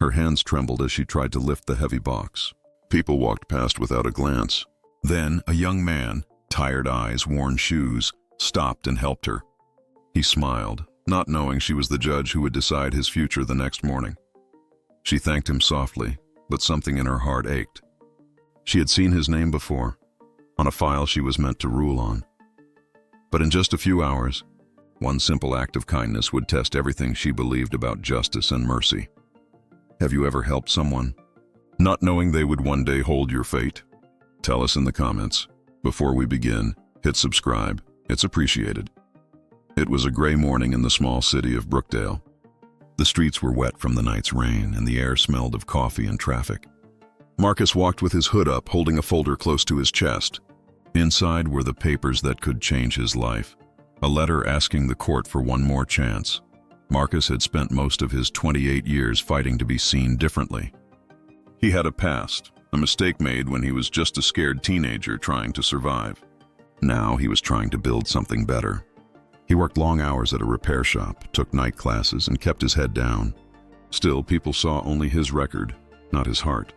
Her hands trembled as she tried to lift the heavy box. People walked past without a glance. Then a young man, tired eyes, worn shoes, stopped and helped her. He smiled, not knowing she was the judge who would decide his future the next morning. She thanked him softly, but something in her heart ached. She had seen his name before, on a file she was meant to rule on. But in just a few hours, one simple act of kindness would test everything she believed about justice and mercy. Have you ever helped someone, not knowing they would one day hold your fate? Tell us in the comments. Before we begin, hit subscribe. It's appreciated. It was a gray morning in the small city of Brookdale. The streets were wet from the night's rain, and the air smelled of coffee and traffic. Marcus walked with his hood up, holding a folder close to his chest. Inside were the papers that could change his life. A letter asking the court for one more chance. Marcus had spent most of his 28 years fighting to be seen differently. He had a past, a mistake made when he was just a scared teenager trying to survive. Now he was trying to build something better. He worked long hours at a repair shop, took night classes, and kept his head down. Still, people saw only his record, not his heart.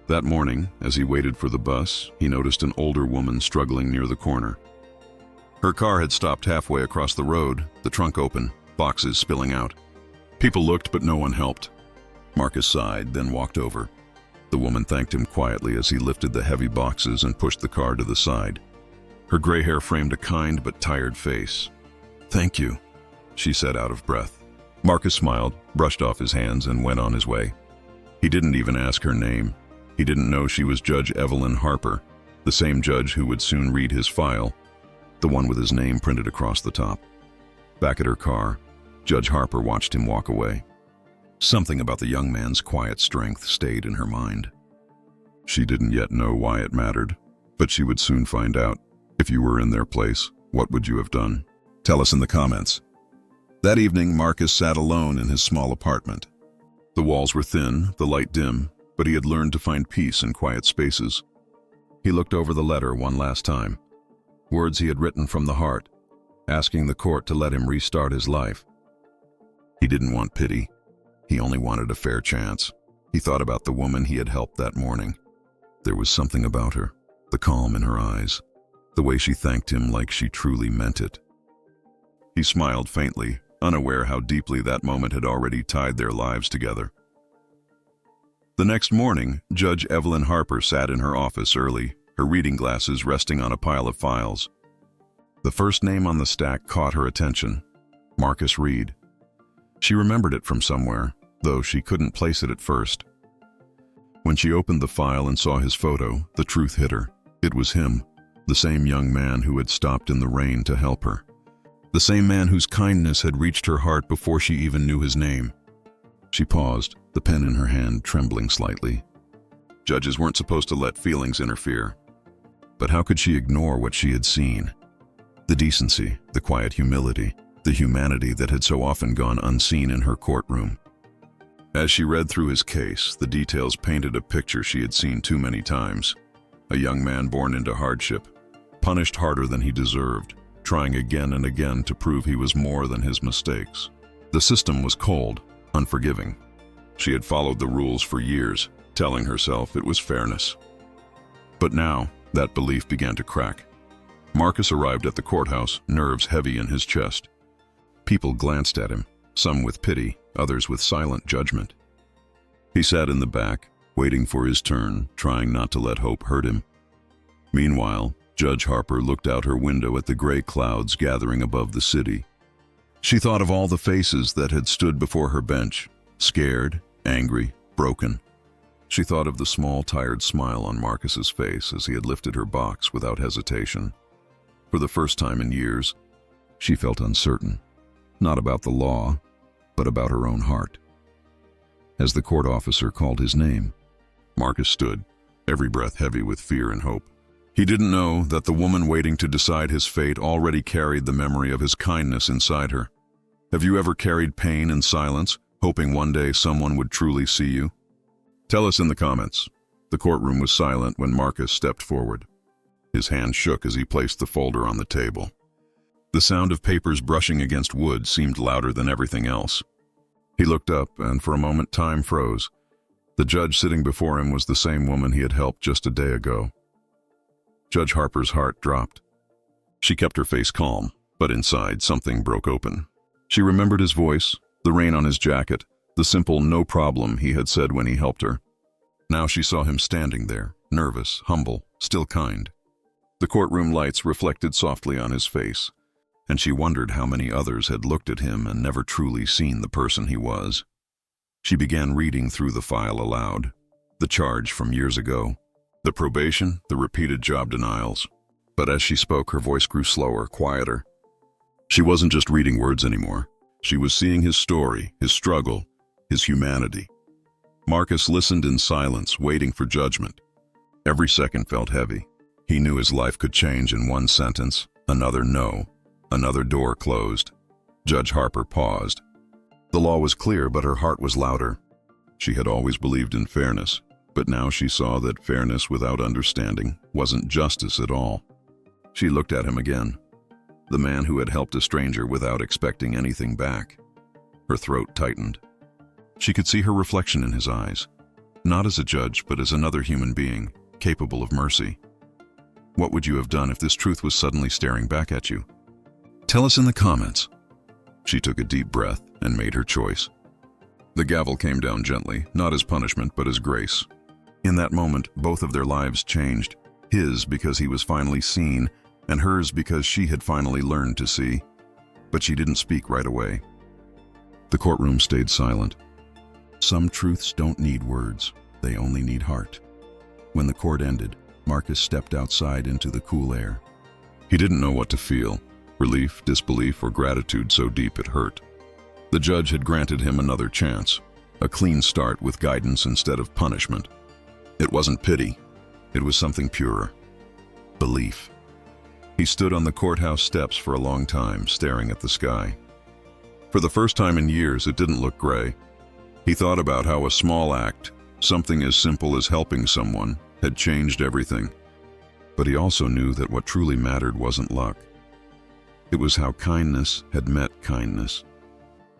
That morning, as he waited for the bus, he noticed an older woman struggling near the corner. Her car had stopped halfway across the road, the trunk open, boxes spilling out. People looked, but no one helped. Marcus sighed, then walked over. The woman thanked him quietly as he lifted the heavy boxes and pushed the car to the side. Her gray hair framed a kind but tired face. "Thank you," she said out of breath. Marcus smiled, brushed off his hands, and went on his way. He didn't even ask her name. He didn't know she was Judge Evelyn Harper, the same judge who would soon read his file, the one with his name printed across the top. Back at her car, Judge Harper watched him walk away. Something about the young man's quiet strength stayed in her mind. She didn't yet know why it mattered, but she would soon find out. If you were in their place, what would you have done? Tell us in the comments. That evening, Marcus sat alone in his small apartment. The walls were thin, the light dim, but he had learned to find peace in quiet spaces. He looked over the letter one last time. Words he had written from the heart, asking the court to let him restart his life. He didn't want pity. He only wanted a fair chance. He thought about the woman he had helped that morning. There was something about her, the calm in her eyes, the way she thanked him like she truly meant it. He smiled faintly, unaware how deeply that moment had already tied their lives together. The next morning, Judge Evelyn Harper sat in her office early, her reading glasses resting on a pile of files. The first name on the stack caught her attention: Marcus Reed. She remembered it from somewhere, though she couldn't place it at first. When she opened the file and saw his photo, the truth hit her. It was him, the same young man who had stopped in the rain to help her. The same man whose kindness had reached her heart before she even knew his name. She paused, the pen in her hand trembling slightly. Judges weren't supposed to let feelings interfere. But how could she ignore what she had seen? The decency, the quiet humility, the humanity that had so often gone unseen in her courtroom. As she read through his case, the details painted a picture she had seen too many times. A young man born into hardship, punished harder than he deserved, trying again and again to prove he was more than his mistakes. The system was cold, unforgiving. She had followed the rules for years, telling herself it was fairness. But now, that belief began to crack. Marcus arrived at the courthouse, nerves heavy in his chest. People glanced at him, some with pity, others with silent judgment. He sat in the back, waiting for his turn, trying not to let hope hurt him. Meanwhile, Judge Harper looked out her window at the gray clouds gathering above the city. She thought of all the faces that had stood before her bench, scared, angry, broken. She thought of the small, tired smile on Marcus's face as he had lifted her box without hesitation. For the first time in years, she felt uncertain, not about the law, but about her own heart. As the court officer called his name, Marcus stood, every breath heavy with fear and hope. He didn't know that the woman waiting to decide his fate already carried the memory of his kindness inside her. Have you ever carried pain in silence, hoping one day someone would truly see you? Tell us in the comments. The courtroom was silent when Marcus stepped forward. His hand shook as he placed the folder on the table. The sound of papers brushing against wood seemed louder than everything else. He looked up, and for a moment time froze. The judge sitting before him was the same woman he had helped just a day ago. Judge Harper's heart dropped. She kept her face calm, but inside something broke open. She remembered his voice, the rain on his jacket, the simple no problem he had said when he helped her. Now she saw him standing there, nervous, humble, still kind. The courtroom lights reflected softly on his face, and she wondered how many others had looked at him and never truly seen the person he was. She began reading through the file aloud. The charge from years ago, the probation, the repeated job denials. But as she spoke, her voice grew slower, quieter. She wasn't just reading words anymore. She was seeing his story, his struggle, his humanity. Marcus listened in silence, waiting for judgment. Every second felt heavy. He knew his life could change in one sentence, another no, another door closed. Judge Harper paused. The law was clear, but her heart was louder. She had always believed in fairness, but now she saw that fairness without understanding wasn't justice at all. She looked at him again, the man who had helped a stranger without expecting anything back. Her throat tightened. She could see her reflection in his eyes, not as a judge, but as another human being, capable of mercy. What would you have done if this truth was suddenly staring back at you? Tell us in the comments. She took a deep breath and made her choice. The gavel came down gently, not as punishment, but as grace. In that moment, both of their lives changed. His because he was finally seen, and hers because she had finally learned to see. But she didn't speak right away. The courtroom stayed silent. Some truths don't need words, they only need heart. When the court ended, Marcus stepped outside into the cool air. He didn't know what to feel, relief, disbelief, or gratitude so deep it hurt. The judge had granted him another chance, a clean start with guidance instead of punishment. It wasn't pity, it was something purer. Belief. He stood on the courthouse steps for a long time, staring at the sky. For the first time in years, it didn't look gray. He thought about how a small act, something as simple as helping someone, had changed everything. But he also knew that what truly mattered wasn't luck. It was how kindness had met kindness,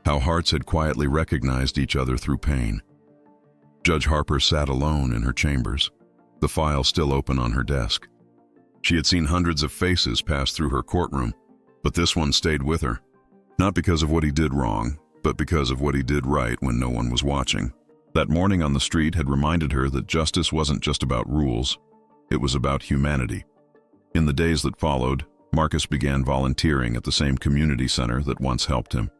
how hearts had quietly recognized each other through pain. Judge Harper sat alone in her chambers, the file still open on her desk. She had seen hundreds of faces pass through her courtroom, but this one stayed with her, not because of what he did wrong, but because of what he did right when no one was watching. That morning on the street had reminded her that justice wasn't just about rules, it was about humanity. In the days that followed, Marcus began volunteering at the same community center that once helped him.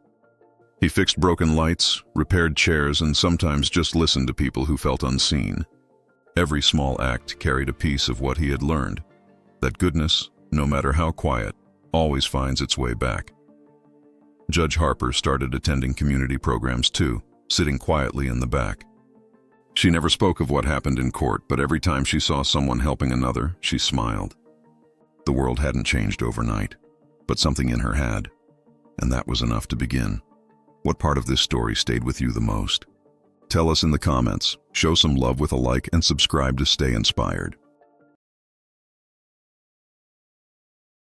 He fixed broken lights, repaired chairs, and sometimes just listened to people who felt unseen. Every small act carried a piece of what he had learned, that goodness, no matter how quiet, always finds its way back. Judge Harper started attending community programs too, sitting quietly in the back. She never spoke of what happened in court, but every time she saw someone helping another, she smiled. The world hadn't changed overnight, but something in her had, and that was enough to begin. What part of this story stayed with you the most? Tell us in the comments, show some love with a like, and subscribe to stay inspired.